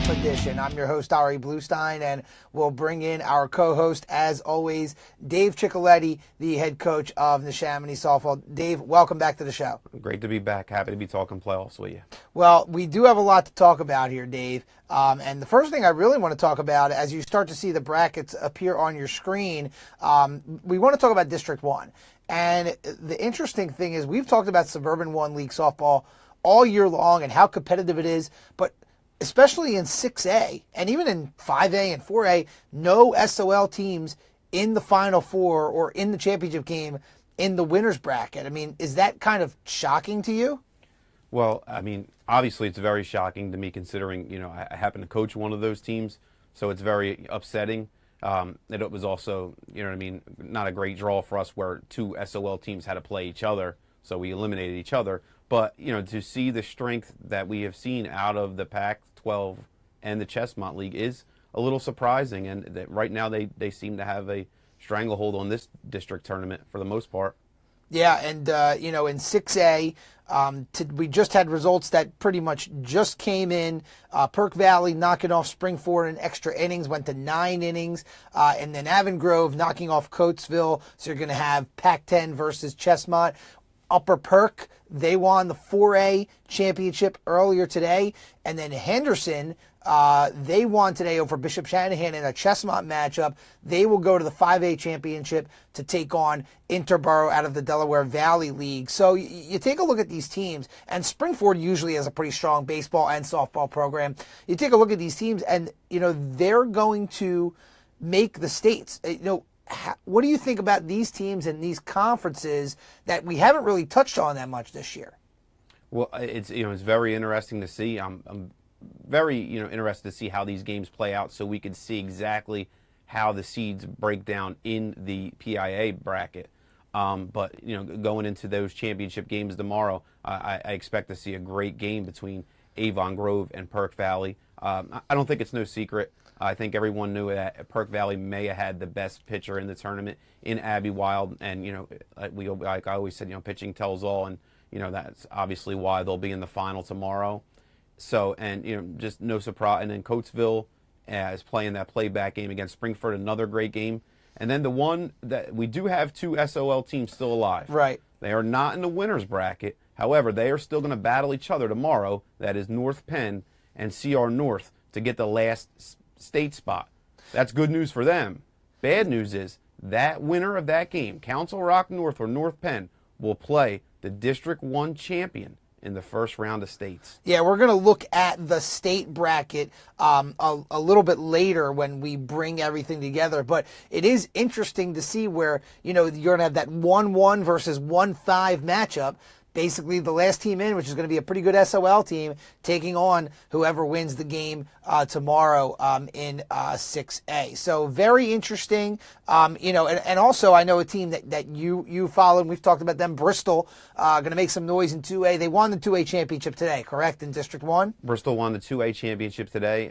Playoff Edition. I'm your host, Ari Bluestein, and we'll bring in our co-host, as always, Dave Ciccoletti, the head coach of Neshaminy Softball. Dave, welcome back to the show. Great to be back. Happy to be talking playoffs with you. Well, we do have a lot to talk about here, Dave. And the first thing I really want to talk about, as you start to see the brackets appear on your screen, we want to talk about District 1. And the interesting thing is we've talked about Suburban 1 League softball all year long and how competitive it is, but especially in 6A and even in 5A and 4A, no SOL teams in the Final Four or in the championship game in the winner's bracket. I mean, is that kind of shocking to you? Well, I mean, obviously it's very shocking to me considering, I happen to coach one of those teams, so it's very upsetting. It was also, not a great draw for us where two SOL teams had to play each other, so we eliminated each other. But, to see the strength that we have seen out of the Pac-12 and the Chestnut League is a little surprising. And that right now they seem to have a stranglehold on this district tournament for the most part. Yeah, and, in 6A, we just had results that pretty much just came in. Perk Valley knocking off Springford in extra innings, went to 9 innings. And then Avon Grove knocking off Coatesville. So you're going to have Pac-10 versus Chestnut. Upper Perk, they won the 4A championship earlier today. And then Henderson, they won today over Bishop Shanahan in a Chestnut matchup. They will go to the 5A championship to take on Interborough out of the Delaware Valley League. So you take a look at these teams, and Springford usually has a pretty strong baseball and softball program. You take a look at these teams, and, they're going to make the states. What do you think about these teams and these conferences that we haven't really touched on that much this year? Well, it's very interesting to see. I'm very interested to see how these games play out, so we can see exactly how the seeds break down in the PIA bracket. But going into those championship games tomorrow, I expect to see a great game between Avon Grove and Perk Valley. I don't think it's no secret. I think everyone knew that Perk Valley may have had the best pitcher in the tournament in Abby Wild, and like I always said, pitching tells all, and that's obviously why they'll be in the final tomorrow. So, and just no surprise. And then Coatesville is playing that playback game against Springford, another great game. And then the one that we do have two SOL teams still alive. Right. They are not in the winner's bracket. However, they are still going to battle each other tomorrow. That is North Penn and CR North to get the last state spot. That's good news for them. Bad news is that winner of that game, Council Rock North or North Penn, will play the District 1 champion in the first round of states. Yeah, we're going to look at the state bracket a little bit later when we bring everything together. But it is interesting to see where, you're going to have that 1-1 versus 1-5 matchup. Basically, the last team in, which is going to be a pretty good SOL team, taking on whoever wins the game tomorrow in 6A. So very interesting. And also I know a team that you follow, and we've talked about them, Bristol, going to make some noise in 2A. They won the 2A championship today, correct, in District 1? Bristol won the 2A championship today.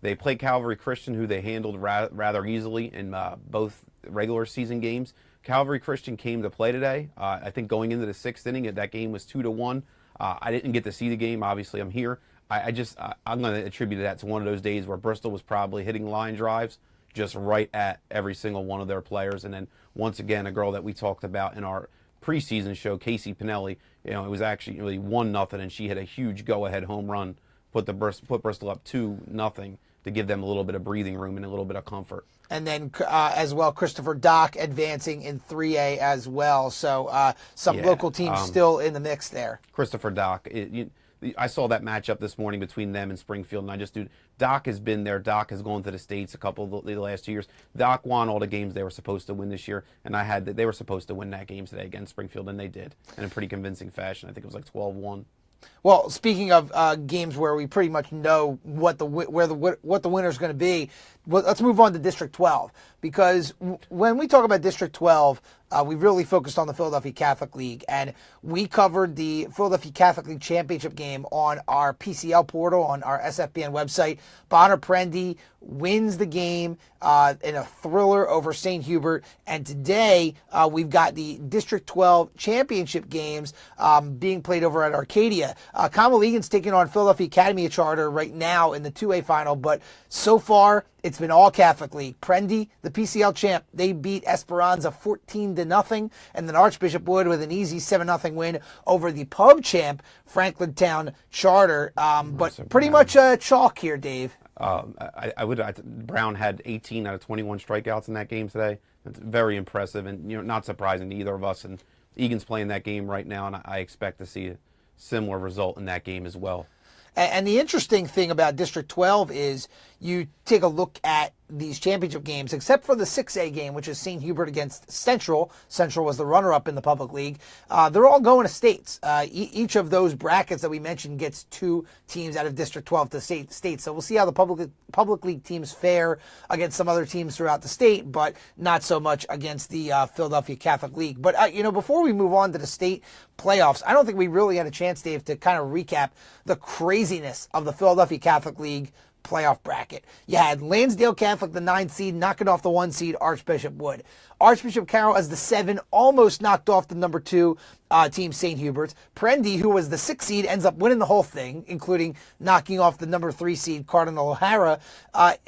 They played Calvary Christian, who they handled rather easily in both regular season games. Calvary Christian came to play today. I think going into the 6th inning, that game was 2-1. I didn't get to see the game. Obviously, I'm here. I'm going to attribute that to one of those days where Bristol was probably hitting line drives just right at every single one of their players. And then once again, a girl that we talked about in our preseason show, Casey Pinelli, it was actually really 1-0, and she hit a huge go-ahead home run, put Bristol up 2-0 to give them a little bit of breathing room and a little bit of comfort. And then as well, Christopher Dock advancing in 3A as well. So some local teams still in the mix there. Christopher Dock, I saw that matchup this morning between them and Springfield, and Dock has been there. Dock has gone to the States a couple of the last 2 years. Dock won all the games they were supposed to win this year, and they were supposed to win that game today against Springfield, and they did in a pretty convincing fashion. I think it was like 12-1. Well, speaking of games where we pretty much know what the winner is going to be, let's move on to District 12, because when we talk about District 12, we've really focused on the Philadelphia Catholic League, and we covered the Philadelphia Catholic League championship game on our PCL portal on our SFBN website. Bonner Prendy wins the game in a thriller over St. Hubert, and today we've got the District 12 championship games being played over at Arcadia. Commonwealth Egan's taking on Philadelphia Academy Charter right now in the 2A final, but so far it's been all Catholic League. Prendy, the PCL champ, they beat Esperanza 14-0, and then Archbishop Wood with an easy 7-0 win over the pub champ Franklin Town Charter. But pretty much chalk here, Dave. Brown had 18 out of 21 strikeouts in that game today. It's very impressive, and not surprising to either of us. And Egan's playing that game right now, and I expect to see a similar result in that game as well. And the interesting thing about District 12 is you take a look at these championship games, except for the 6A game, which is St. Hubert against Central. Central was the runner-up in the public league. They're all going to states. Each of those brackets that we mentioned gets 2 teams out of District 12 to state. So we'll see how the public league teams fare against some other teams throughout the state, but not so much against the Philadelphia Catholic League. But, before we move on to the state playoffs, I don't think we really had a chance, Dave, to kind of recap the craziness of the Philadelphia Catholic League playoff bracket. You had Lansdale Catholic, the 9 seed, knocking off the 1 seed, Archbishop Wood. Archbishop Carroll as the 7, almost knocked off the number 2 team, St. Hubert's. Prendy, who was the 6 seed, ends up winning the whole thing, including knocking off the number 3 seed, Cardinal O'Hara.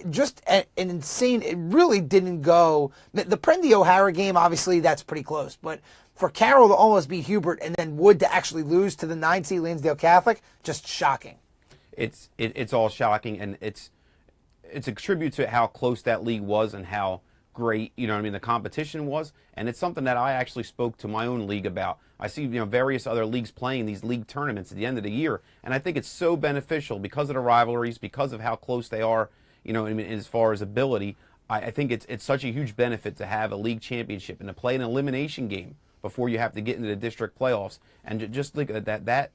Just an insane, it really didn't go. The Prendy O'Hara game, obviously, that's pretty close, but for Carroll to almost beat Hubert and then Wood to actually lose to the 9 seed Lansdale Catholic, just shocking. It's all shocking, and it's a tribute to how close that league was and how great the competition was. And it's something that I actually spoke to my own league about. I see various other leagues playing these league tournaments at the end of the year, and I think it's so beneficial because of the rivalries, because of how close they are. As far as ability, I think it's such a huge benefit to have a league championship and to play an elimination game before you have to get into the district playoffs. And just look at that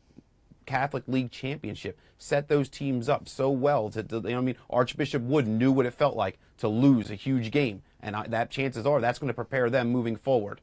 Catholic League championship set those teams up so well. Archbishop Wood knew what it felt like to lose a huge game, and that chances are that's going to prepare them moving forward.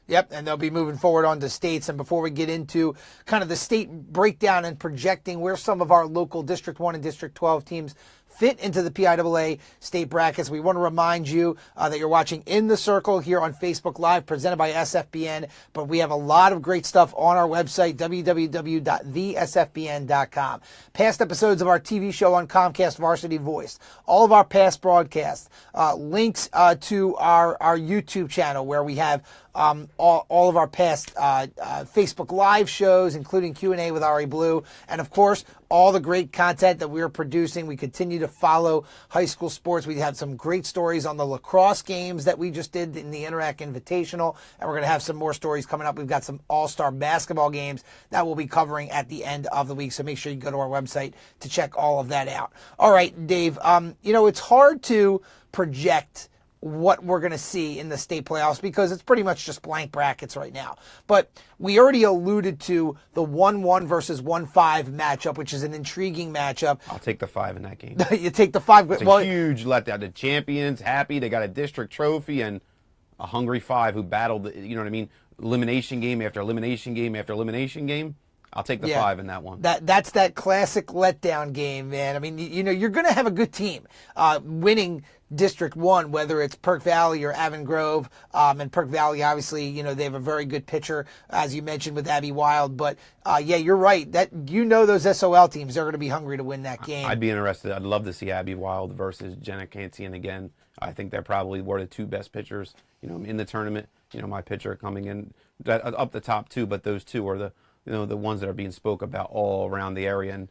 Yep, and they'll be moving forward on to states. And before we get into kind of the state breakdown and projecting where some of our local District 1 and District 12 teams fit into the PIAA state brackets, we want to remind you that you're watching In the Circle here on Facebook Live, presented by SFBN. But we have a lot of great stuff on our website, www.thesfbn.com. Past episodes of our TV show on Comcast Varsity Voice, all of our past broadcasts, links to our YouTube channel where we have all of our past Facebook Live shows, including Q&A with Ari Blue, and of course, all the great content that we're producing. We continue to follow high school sports. We had some great stories on the lacrosse games that we just did in the Interac Invitational, and we're going to have some more stories coming up. We've got some all-star basketball games that we'll be covering at the end of the week, so make sure you go to our website to check all of that out. All right, Dave, it's hard to project what we're going to see in the state playoffs because it's pretty much just blank brackets right now. But we already alluded to the 1-1 versus 1-5 matchup, which is an intriguing matchup. I'll take the 5 in that game. You take the 5. It's a huge letdown. The champions happy. They got a district trophy and a hungry 5 who battled, elimination game after elimination game after elimination game. I'll take the 5 in that one. That's that classic letdown game, man. You're going to have a good team winning District 1, whether it's Perk Valley or Avon Grove. And Perk Valley, obviously, they have a very good pitcher, as you mentioned, with Abby Wild. But, you're right. Those SOL teams, they're going to be hungry to win that game. I'd be interested. I'd love to see Abby Wild versus Jenna Cantian again. I think they're probably were the 2 best pitchers, in the tournament. My pitcher coming in up the top 2, but those 2 are the ones that are being spoke about all around the area. And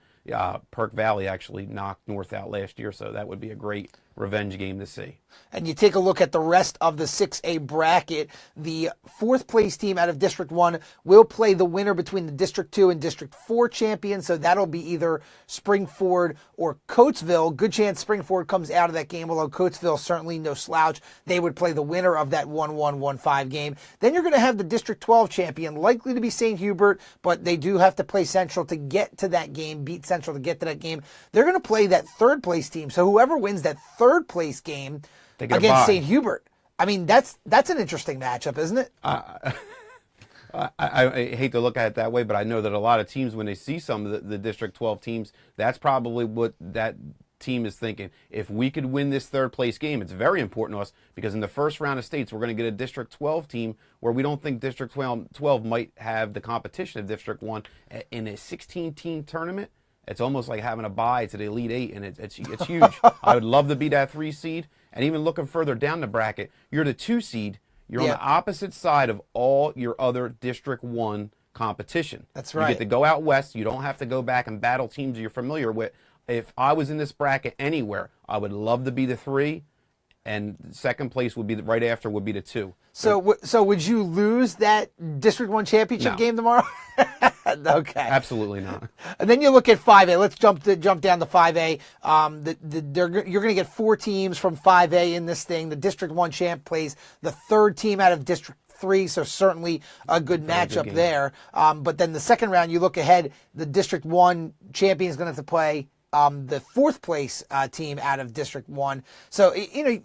Perk Valley actually knocked North out last year, so that would be a great revenge game to see. And you take a look at the rest of the 6A bracket, the 4th place team out of District 1 will play the winner between the District 2 and District 4 champions. So that'll be either Springford or Coatesville. Good chance Springford comes out of that game, although Coatesville certainly no slouch. They would play the winner of that 1-1, 1-5 game. Then you're going to have the District 12 champion, likely to be St. Hubert, but they do have to play Central to get to that game, beat Central to get to that game. They're going to play that 3rd place team. So whoever wins that 3rd place game against St. Hubert, I mean, that's an interesting matchup, isn't it? I hate to look at it that way, but I know that a lot of teams, when they see some of the District 12 teams, that's probably what that team is thinking. If we could win this third place game, it's very important to us because in the first round of states, we're going to get a District 12 team where we don't think District 12 might have the competition of District 1 in a 16-team tournament. It's almost like having a bye to the Elite Eight, and it's huge. I would love to be that 3 seed, and even looking further down the bracket, you're the 2 seed. You're on the opposite side of all your other District 1 competition. That's right. You get to go out west. You don't have to go back and battle teams you're familiar with. If I was in this bracket anywhere, I would love to be the 3, and second place would be right after would be the 2. So would you lose that District 1 championship game tomorrow? Okay. Absolutely not. And then you look at 5A. Let's jump down to 5A. You're going to get 4 teams from 5A in this thing. The District 1 champ plays the 3rd team out of District 3, so certainly a good matchup there. But then the second round, you look ahead, the District 1 champion is going to have to play the 4th place team out of District 1. So, you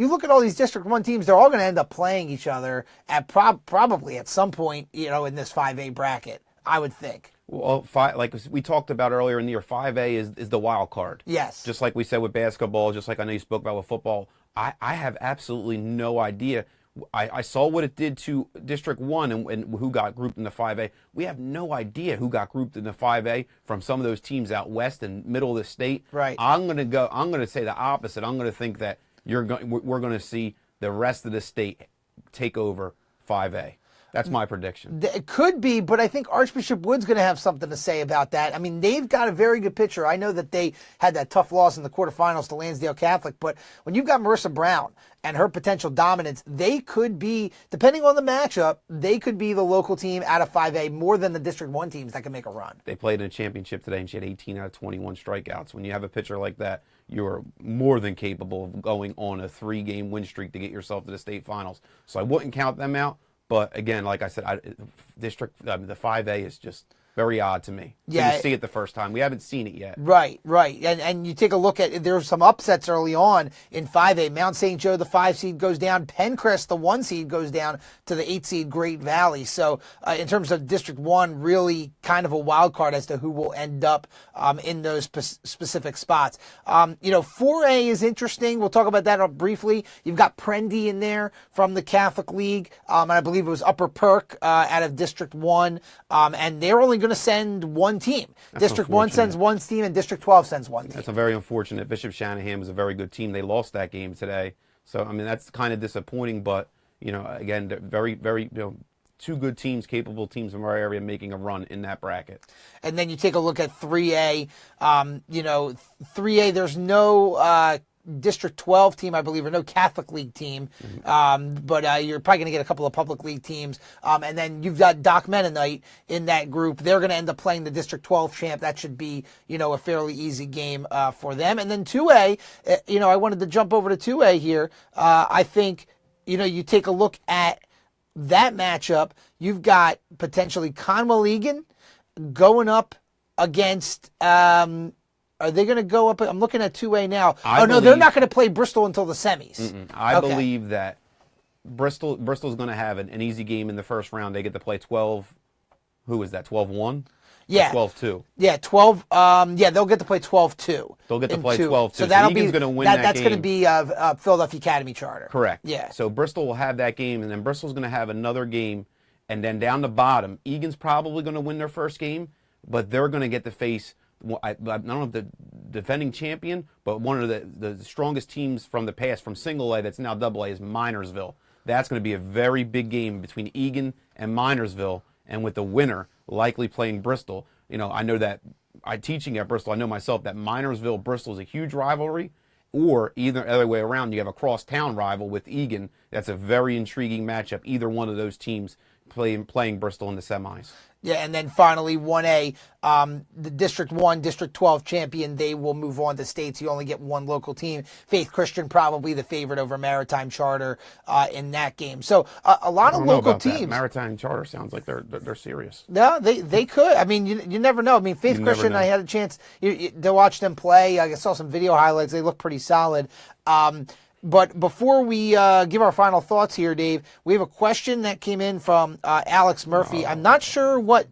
look at all these District 1 teams, they're all going to end up playing each other at probably at some point, in this 5A bracket, I would think. Well, like we talked about earlier in the year, 5A is the wild card. Yes. Just like we said with basketball, just like I know you spoke about with football. I have absolutely no idea. I saw what it did to District 1 and who got grouped in the 5A. We have no idea who got grouped in the 5A from some of those teams out west and middle of the state. Right. I'm going to say the opposite. I'm going to think that we're going to see the rest of the state take over 5A. That's my prediction. It could be, but I think Archbishop Wood's going to have something to say about that. I mean, they've got a very good pitcher. I know that they had that tough loss in the quarterfinals to Lansdale Catholic, but when you've got Marissa Brown and her potential dominance, they could be, depending on the matchup, they could be the local team out of 5A more than the District 1 teams that can make a run. They played in a championship today, and she had 18 out of 21 strikeouts. When you have a pitcher like that, you are more than capable of going on a 3-game win streak to get yourself to the state finals. So I wouldn't count them out. But again, like I said, the 5A is just very odd to me. Yeah, you see it the first time. We haven't seen it yet. Right. And you take a look at, there's some upsets early on in 5A. Mount St. Joe, the 5 seed, goes down. Pencrest, the 1 seed, goes down to the 8 seed Great Valley. So in terms of District 1, really kind of a wild card as to who will end up in those specific spots. 4A is interesting. We'll talk about that briefly. You've got Prendy in there from the Catholic League. And I believe it was Upper Perk out of District 1. And they're only going to send 1 team. That's District 1 sends 1 team and District 12 sends 1 team. That's a very unfortunate. Bishop Shanahan was a very good team. They lost that game today. So, I mean, that's kind of disappointing. But, again, very, very, 2 good teams, capable teams from our area making a run in that bracket. And then you take a look at 3A. 3A, there's no District 12 team, I believe, or no Catholic League team. But you're probably going to get a couple of public league teams. And then you've got Doc Mennonite in that group. They're going to end up playing the District 12 champ. That should be, a fairly easy game for them. And then 2A, I wanted to jump over to 2A here. I think, you take a look at that matchup. You've got potentially Conwell-Egan going up against... are they going to go up? I'm looking at 2A now. They're not going to play Bristol until the semis. I believe that Bristol's going to have an easy game in the first round. They get to play 12. Who is that? 12-1? Yeah. 12-2. Yeah, 12. They'll get to play 12-2. They'll get to play 12-2. So that'll be going to win that that's game. That's going to be Philadelphia Academy charter. Correct. Yeah. So Bristol will have that game, and then Bristol's going to have another game, and then down the bottom, Egan's probably going to win their first game, but they're going to get to face. I don't know if the defending champion, but one of the strongest teams from the past, from single A that's now double A, is Minersville. That's going to be a very big game between Egan and Minersville, and with the winner likely playing Bristol. I know that teaching at Bristol, I know myself that Minersville-Bristol is a huge rivalry, or either other way around, you have a cross-town rival with Egan. That's a very intriguing matchup. Either one of those teams playing Bristol in the semis. Yeah, and then finally 1A, the District 1, District 12 champion, they will move on to states. You only get 1 local team. Faith Christian probably the favorite over Maritime Charter in that game. So a lot of local teams. That. Maritime Charter sounds like they're serious. No, they could. I mean, you never know. I mean, Faith Christian, I had a chance to watch them play. I saw some video highlights. They look pretty solid. But before we give our final thoughts here, Dave, we have a question that came in from Alex Murphy. I'm not sure what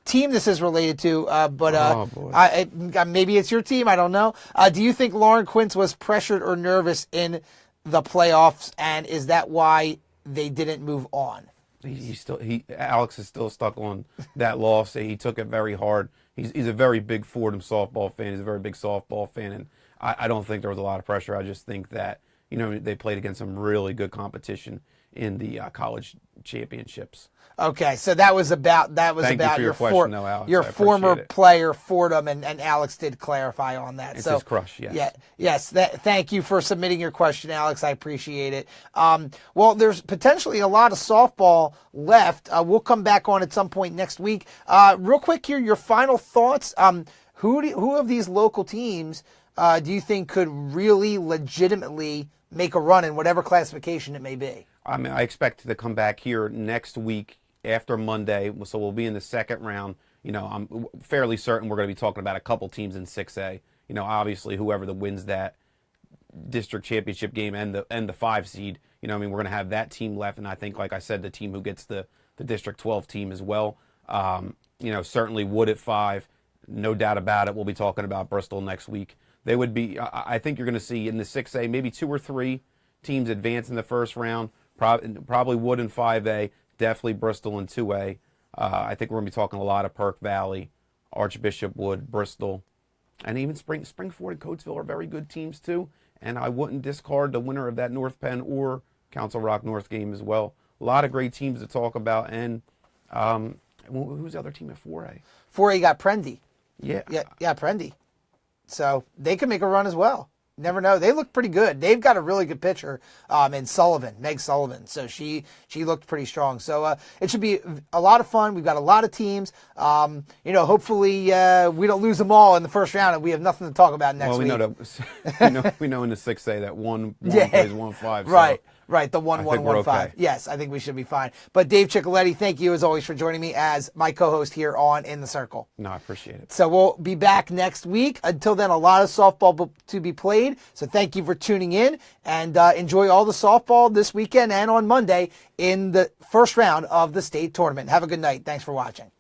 team this is related to, but maybe it's your team. I don't know. Do you think Lauren Quince was pressured or nervous in the playoffs, and is that why they didn't move on? Alex is still stuck on that loss. He took it very hard. He's a very big Fordham softball fan. He's a very big softball fan, and I don't think there was a lot of pressure. I just think that they played against some really good competition in the college championships. Okay, so that was about your question, though, Alex. Your former player Fordham, and Alex did clarify on that. It's his crush, yes. Yes. Thank you for submitting your question, Alex. I appreciate it. Well, there's potentially a lot of softball left. We'll come back on at some point next week. Real quick here, your final thoughts. Who of these local teams do you think could really legitimately make a run in whatever classification it may be? I mean, I expect to come back here next week after Monday, so we'll be in the second round. I'm fairly certain we're going to be talking about a couple teams in 6A. Obviously, whoever wins that district championship game and the 5 seed, we're going to have that team left, and I think, like I said, the team who gets the District 12 team as well. Certainly Wood at 5, no doubt about it. We'll be talking about Bristol next week. They would be. I think you're going to see in the 6A maybe 2 or 3 teams advance in the first round. Probably Wood in 5A, definitely Bristol in 2A. I think we're going to be talking a lot of Perk Valley, Archbishop Wood, Bristol, and even Springford and Coatesville are very good teams too. And I wouldn't discard the winner of that North Penn or Council Rock North game as well. A lot of great teams to talk about. And who's the other team at 4A? 4A got Prendy. Yeah, Prendy. So they could make a run as well. Never know. They look pretty good. They've got a really good pitcher in Meg Sullivan. So she looked pretty strong. So it should be a lot of fun. We've got a lot of teams. Hopefully we don't lose them all in the first round and we have nothing to talk about next week. We know in the 6A that one plays 1-5. So Right, the 1-1-1-5. Okay. Yes, I think we should be fine. But Dave Ciccoletti, thank you as always for joining me as my co-host here on In the Circle. No, I appreciate it. So we'll be back next week. Until then, a lot of softball to be played. So thank you for tuning in and enjoy all the softball this weekend and on Monday in the first round of the state tournament. Have a good night. Thanks for watching.